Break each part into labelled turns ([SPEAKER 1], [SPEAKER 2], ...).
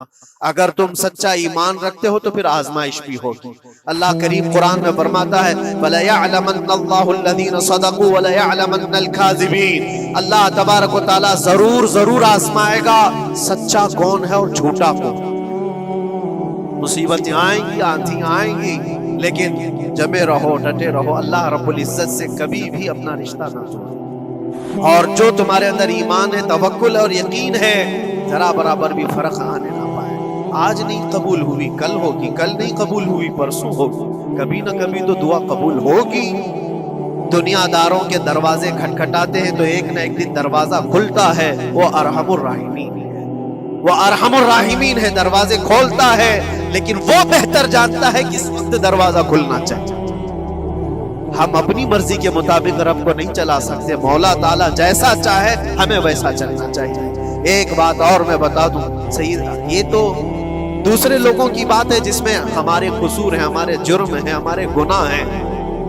[SPEAKER 1] اگر تم سچا ایمان رکھتے ہو تو پھر آزمائش بھی ہوگی۔ اللہ کریم قرآن میں فرماتا ہے وَلَيَعْلَمَنَّ اللَّهُ الَّذِينَ صَدَقُوا وَلَيَعْلَمَنَّ الْكَاذِبِينَ۔ اللہ تبارک و تعالیٰ ضرور آزمائے گا سچا کون ہے اور جھوٹا کون۔ مصیبتیں آئیں گی، آندھیاں آئیں گی، لیکن جمے رہو، ڈٹے رہو، اللہ رب العزت سے کبھی بھی اپنا رشتہ نہ توڑو۔ اور جو تمہارے اندر ایمان ہے، توکل اور یقین ہے، ذرا برابر بھی فرق آنے نہ پائے۔ آج نہیں قبول ہوئی کل ہوگی، کل نہیں قبول ہوئی پرسوں ہوگی، کبھی نہ کبھی تو دعا قبول ہوگی۔ دنیا داروں کے دروازے کھٹکھٹاتے ہیں تو ایک نہ ایک دن دروازہ کھلتا ہے، وہ ارحم الراحمین ہے، وہ ارحم الراحمین ہے، دروازے کھولتا ہے، لیکن وہ بہتر جانتا ہے کس وقت دروازہ کھلنا چاہیے۔ ہم اپنی مرضی کے مطابق رب کو نہیں چلا سکتے، مولا تعالیٰ جیسا چاہے ہمیں ویسا چلنا چاہیے۔ ایک بات اور میں بتا دوں سید، یہ تو دوسرے لوگوں کی بات ہے جس میں ہمارے قصور ہیں، ہمارے جرم ہیں، ہمارے گناہ ہیں،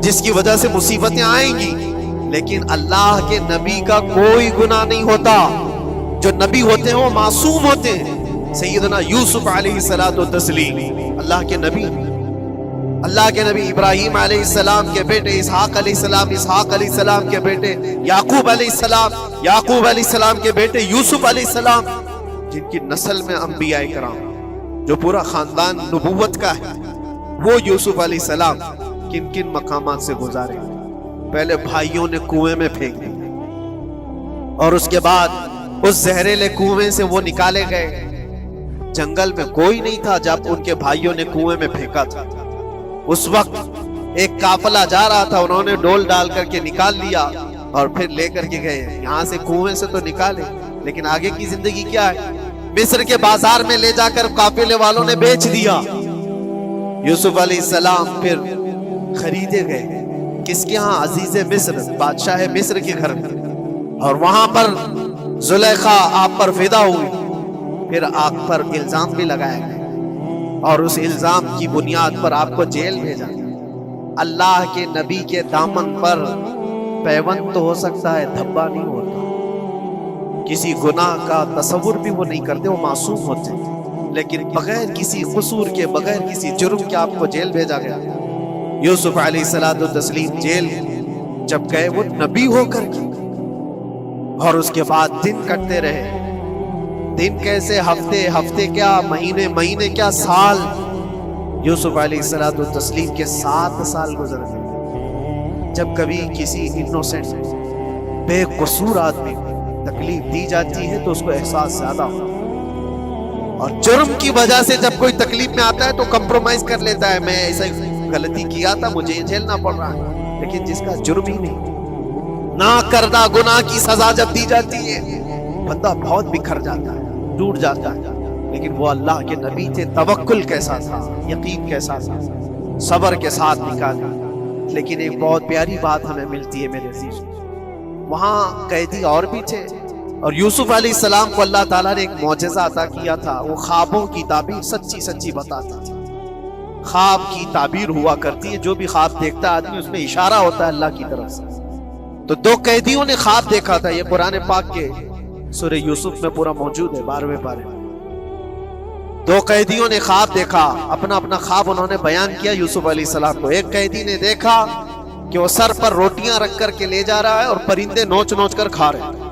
[SPEAKER 1] جس کی وجہ سے مصیبتیں آئیں گی، لیکن اللہ کے نبی کا کوئی گناہ نہیں ہوتا۔ جو نبی ہوتے ہیں وہ معصوم ہوتے ہیں۔ سیدنا یوسف علیہ الصلوۃ والتسلیم اللہ کے نبی، اللہ کے نبی ابراہیم علیہ السلام کے بیٹے اسحاق علیہ السلام، اسحاق علیہ السلام کے بیٹے یعقوب علیہ السلام، یعقوب علیہ السلام کے بیٹے یوسف علیہ السلام، جن کی نسل میں انبیاء کرام جو پورا خاندان نبوت کا ہے، وہ یوسف علیہ السلام کن کن مقامات سے گزارے۔ پہلے بھائیوں نے کنویں میں پھینک دیا، اور اس کے بعد اس زہریلے کنویں سے وہ نکالے گئے۔ جنگل میں کوئی نہیں تھا جب ان کے بھائیوں نے کنویں میں پھینکا تھا۔ اس وقت ایک قافلہ جا رہا تھا، انہوں نے ڈول ڈال کر کے نکال لیا اور پھر لے کر کے گئے۔ یہاں سے کنویں سے تو نکالے، لیکن آگے کی زندگی کیا ہے؟ مصر کے بازار میں لے جا کر قافلے والوں نے بیچ دیا۔ یوسف علیہ السلام پھر خریدے گئے، کس کے ہاں؟ عزیز مصر، بادشاہ مصر کے گھر میں، اور وہاں پر زلیخا آپ پر فدا ہوئی۔ پھر آپ پر الزام بھی لگایا گیا، اور اس الزام کی بنیاد پر آپ کو جیل بھیجا۔ اللہ کے نبی کے دامن پر پیوند تو ہو سکتا ہے، دھبا نہیں ہوتا۔ کسی گناہ کا تصور بھی وہ نہیں کرتے، وہ معصوم ہوتے ہیں، لیکن بغیر کسی قصور کے، بغیر کسی جرم کے آپ کو جیل بھیجا گیا۔ یوسف علیہ الصلوۃ والتسلیم جیل جب گئے، وہ نبی ہو کر کے، اور اس کے بعد دن کٹتے رہے۔ دن کیسے؟ ہفتے، ہفتے کیا مہینے، مہینے کیا سال۔ یوسف علیہ الصلوۃ والتسلیم کے 7 سال گزر گئے۔ جب کبھی کسی انوسنٹ بے قصور آدمی تکلیف دی جاتی ہے تو اس کو احساس زیادہ ہوتا ہے، اور جرم کی وجہ سے جب کوئی تکلیف میں آتا ہے تو کمپرومائز کر لیتا ہے، میں ایسا غلطی کیا تھا، مجھے یہ جھیلنا پڑ رہا ہے۔ لیکن جس کا جرم ہی نہیں، نہ کردہ گناہ کی سزا جب دی جاتی ہے، بندہ بہت بکھر جاتا ہے، ٹوٹ جاتا ہے۔ لیکن وہ اللہ کے نبی تھے، توکل کیسا تھا، یقین کیسا تھا، صبر کے ساتھ نکالا۔ لیکن ایک بہت پیاری بات ہمیں ملتی ہے میرے عزیز، وہاں قیدی اور بھی تھے، اور یوسف علیہ السلام کو اللہ تعالیٰ نے ایک معجزہ عطا کیا تھا۔ وہ خوابوں کی تعبیر سچی سچی بتاتا تھا۔ خواب کی تعبیر ہوا کرتی ہے، جو بھی خواب دیکھتا ہے آدمی، اس میں اشارہ ہوتا ہے اللہ کی طرف سے۔ تو 2 قیدیوں نے خواب دیکھا تھا، یہ قرآن پاک کے سورہ یوسف میں پورا موجود ہے، 12ویں پارے میں۔ 2 قیدیوں نے خواب دیکھا، اپنا اپنا خواب انہوں نے بیان کیا یوسف علیہ السلام کو۔ ایک قیدی نے دیکھا کہ وہ سر پر روٹیاں رکھ کر کے لے جا رہا ہے اور پرندے نوچ نوچ کر کھا رہے ہیں۔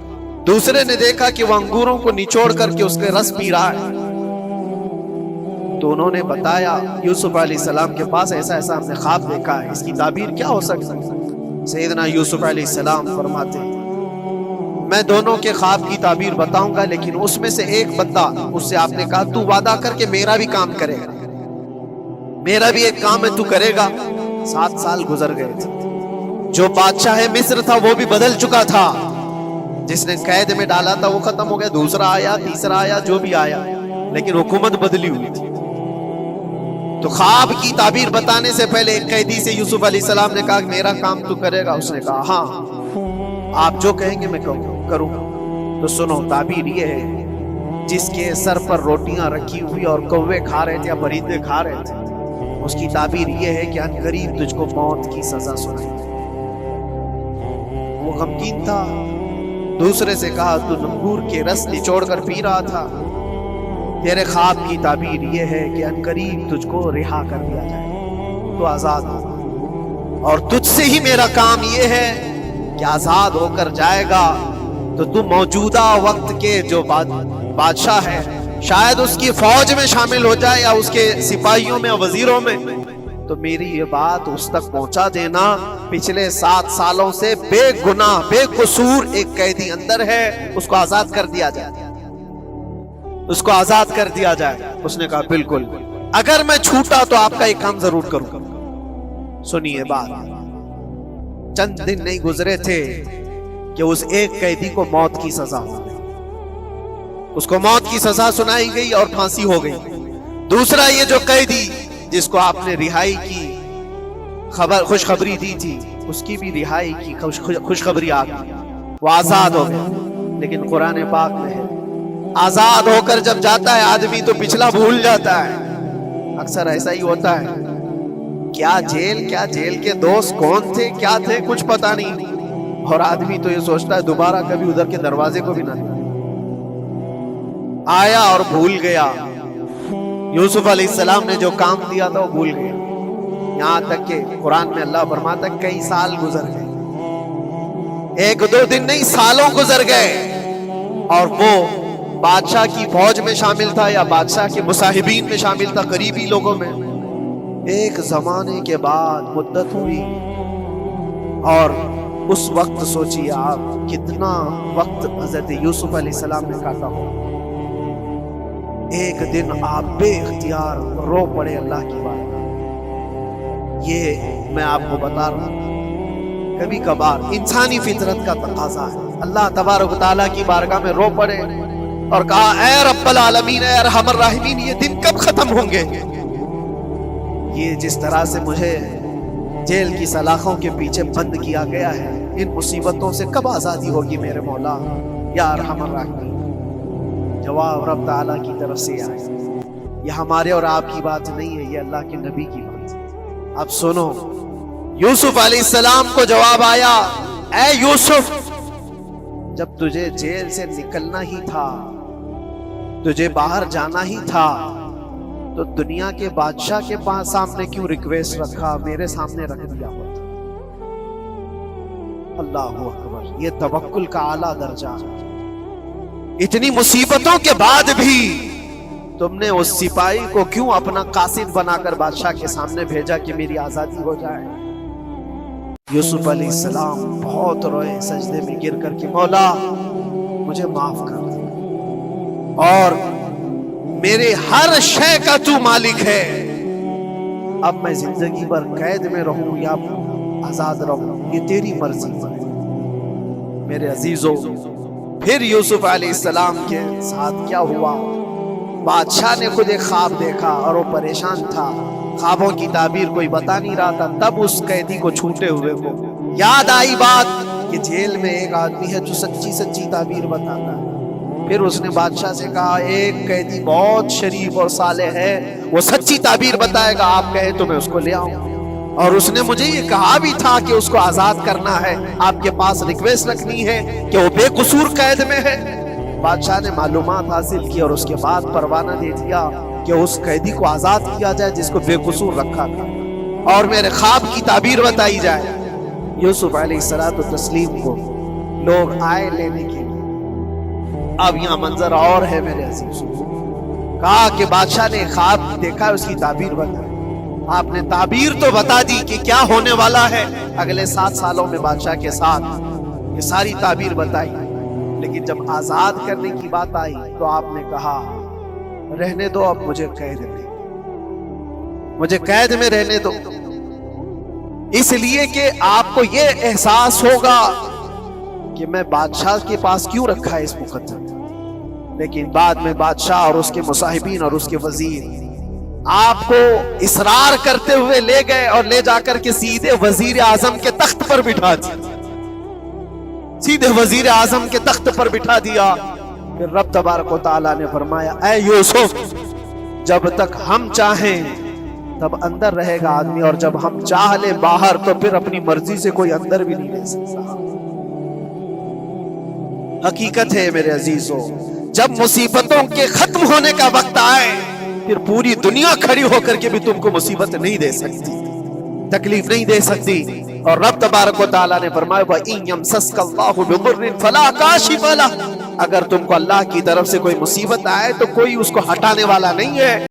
[SPEAKER 1] دوسرے نے دیکھا کہ وہ انگوروں کو نچوڑ کر کے اس کے رس پی رہا ہے۔ تو انہوں نے بتایا یوسف علیہ السلام کے پاس ایسا ایسا ہم نے خواب دیکھا ہے، اس کی تعبیر کیا ہو سکتی ہے؟ سیدنا یوسف علیہ السلام فرماتے ہیں میں دونوں کے خواب کی تعبیر بتاؤں گا، لیکن اس میں سے ایک بندہ، اس سے آپ نے کہا تو وعدہ کر کے میرا بھی کام کرے گا، میرا بھی ایک کام ہے تو کرے گا۔ 7 سال گزر گئے تھے، جو بادشاہ مصر تھا وہ بھی بدل چکا تھا، جس نے قید میں ڈالا تھا وہ ختم ہو گیا، دوسرا آیا، تیسرا آیا، جو بھی آیا، لیکن حکومت بدلی ہوئی تھی۔ تو خواب کی تعبیر بتانے سے پہلے ایک قیدی سے یوسف علیہ السلام نے کہا کہ میرا کام تو کرے گا؟ اس نے کہا ہاں، آپ جو کہیں گے میں کروں گا۔ تو سنو، تعبیر یہ ہے، جس کے سر پر روٹیاں رکھی ہوئی اور کوے کھا رہے تھے یا پرندے کھا رہے تھے، اس کی تعبیر یہ ہے کہ ان قریب تجھ کو موت کی سزا سنائی۔ وہ غمگین تھا۔ دوسرے سے کہا تو انگور کے رس نچوڑ کر پی رہا تھا، تیرے خواب کی تعبیر یہ ہے کہ عنقریب تجھ کو رہا کر دیا جائے، تو آزاد ہو، اور تجھ سے ہی میرا کام یہ ہے کہ آزاد ہو کر جائے گا تو تو موجودہ وقت کے جو بادشاہ ہے شاید اس کی فوج میں شامل ہو جائے یا اس کے سپاہیوں میں وزیروں میں، تو میری یہ بات اس تک پہنچا دینا، پچھلے 7 سالوں سے بے گناہ بے قصور ایک قیدی اندر ہے، اس کو آزاد کر دیا جائے، اس کو آزاد کر دیا جائے۔ اس نے کہا بالکل، اگر میں چھوٹا تو آپ کا ایک کام ضرور کروں۔ سنیے بات، چند دن نہیں گزرے تھے کہ اس ایک قیدی کو موت کی سزا ہو گئی، اس کو موت کی سزا سنائی گئی اور پھانسی ہو گئی۔ دوسرا یہ جو قیدی جس کو آپ نے رہائی کی خوشخبری دی تھی، اس کی بھی رہائی کی خوشخبری آ گئی، وہ آزاد ہو گیا۔ لیکن قرآن پاک میں ہے آزاد ہو کر جب جاتا ہے آدمی تو پچھلا بھول جاتا ہے، اکثر ایسا ہی ہوتا ہے۔ کیا جیل کے دوست کون تھے کیا تھے کچھ پتا نہیں، اور آدمی تو یہ سوچتا ہے دوبارہ کبھی ادھر کے دروازے کو بھی نہ آیا اور بھول گیا۔ یوسف علیہ السلام نے جو کام دیا تھا وہ بھول گیا، یہاں تک کہ قرآن میں اللہ فرماتا ہے کئی سال گزر گئے، 1-2 دن نہیں سالوں گزر گئے، اور وہ بادشاہ کی فوج میں شامل تھا یا بادشاہ کے مصاحبین میں شامل تھا، قریبی لوگوں میں۔ ایک زمانے کے بعد مدت ہوئی، اور اس وقت سوچیے آپ کتنا وقت حضرت یوسف علیہ السلام نے کاٹا ہو۔ ایک دن آپ بے اختیار رو پڑے اللہ کی بات، یہ میں آپ کو بتا رہا ہوں، کبھی کبھار انسانی فطرت کا تقاضا ہے۔ اللہ تبارک و تعالیٰ کی بارگاہ میں رو پڑے اور کہا اے رب العالمین اے ارحم الراحمین، یہ دن کب ختم ہوں گے؟ یہ جس طرح سے مجھے جیل کی سلاخوں کے پیچھے بند کیا گیا ہے، ان مصیبتوں سے کب آزادی ہوگی میرے مولا یا ارحم الراحمین؟ جواب رب تعالیٰ کی طرف سے آئے، یہ ہمارے اور آپ کی بات نہیں ہے، یہ اللہ کے نبی کی بات ہے۔ اب سنو، یوسف علیہ السلام کو جواب آیا، اے یوسف، جب تجھے جیل سے نکلنا ہی تھا، تجھے باہر جانا ہی تھا، تو دنیا کے بادشاہ کے پاس سامنے کیوں ریکویسٹ رکھا، میرے سامنے رکھ دیا ہوتا۔ اللہ اکبر، یہ توکل کا اعلیٰ درجہ۔ اتنی مصیبتوں کے بعد بھی تم نے اس سپاہی کو کیوں اپنا قاصد بنا کر بادشاہ کے سامنے بھیجا کہ میری آزادی ہو جائے؟ یوسف علیہ السلام بہت روئے، سجدے میں گر کر کے مولا مجھے معاف کر دے، اور میرے ہر شے کا تو مالک ہے، اب میں زندگی بھر قید میں رہوں یا آزاد رہوں یہ تیری مرضی ہے میرے عزیزوں۔ پھر یوسف علیہ السلام کے ساتھ کیا ہوا؟ بادشاہ نے خود ایک خواب دیکھا اور وہ پریشان تھا، خوابوں کی تعبیر کوئی بتا نہیں رہا تھا۔ تب اس قیدی کو چھوٹے ہوئے کو یاد آئی بات کہ جیل میں ایک آدمی ہے جو سچی سچی تعبیر بتاتا ہے۔ پھر اس نے بادشاہ سے کہا ایک قیدی بہت شریف اور صالح ہے، وہ سچی تعبیر بتائے گا، آپ کہے تو میں اس کو لے آؤں۔ اور اس نے مجھے یہ کہا بھی تھا کہ اس کو آزاد کرنا ہے، آپ کے پاس ریکویسٹ رکھنی ہے کہ وہ بے قصور قید میں ہے۔ بادشاہ نے معلومات حاصل کی اور اس کے بعد پروانہ دے دیا کہ اس قیدی کو آزاد کیا جائے جس کو بے قصور رکھا تھا، اور میرے خواب کی تعبیر بتائی جائے۔ یوسف علیہ السلام کو لوگ آئے لینے کے لیے۔ اب یہاں منظر اور ہے میرے عزیزوں، کہا کہ بادشاہ نے خواب دیکھا، اس کی تعبیر بتائی۔ آپ نے تعبیر تو بتا دی کہ کیا ہونے والا ہے اگلے 7 سالوں میں بادشاہ کے ساتھ، یہ ساری تعبیر بتائی، لیکن جب آزاد کرنے کی بات آئی تو آپ نے کہا رہنے دو، اب مجھے قید میں رہنے دو، اس لیے کہ آپ کو یہ احساس ہوگا کہ میں بادشاہ کے پاس کیوں رکھا ہے اس مقدم۔ لیکن بعد میں بادشاہ اور اس کے مصاحبین اور اس کے وزیر آپ کو اصرار کرتے ہوئے لے گئے اور لے جا کر کے سیدھے وزیر اعظم کے تخت پر بٹھا دیا، سیدھے وزیر اعظم کے تخت پر بٹھا دیا۔ پھر رب تبارک و تعالیٰ نے فرمایا اے یوسف، جب تک ہم چاہیں تب اندر رہے گا آدمی، اور جب ہم چاہ لیں باہر تو پھر اپنی مرضی سے کوئی اندر بھی نہیں لے سکتا۔ حقیقت ہے میرے عزیزوں، جب مصیبتوں کے ختم ہونے کا وقت آئے پھر پوری دنیا کھڑی ہو کر کے بھی تم کو مصیبت نہیں دے سکتی، تکلیف نہیں دے سکتی۔ اور رب تبارک و تعالیٰ نے فرمایا وَإِن يَمْسَسْكَ اللَّهُ بِضُرٍّ فَلَا كَاشِفَ لَهُ، اگر تم کو اللہ کی طرف سے کوئی مصیبت آئے تو کوئی اس کو ہٹانے والا نہیں ہے۔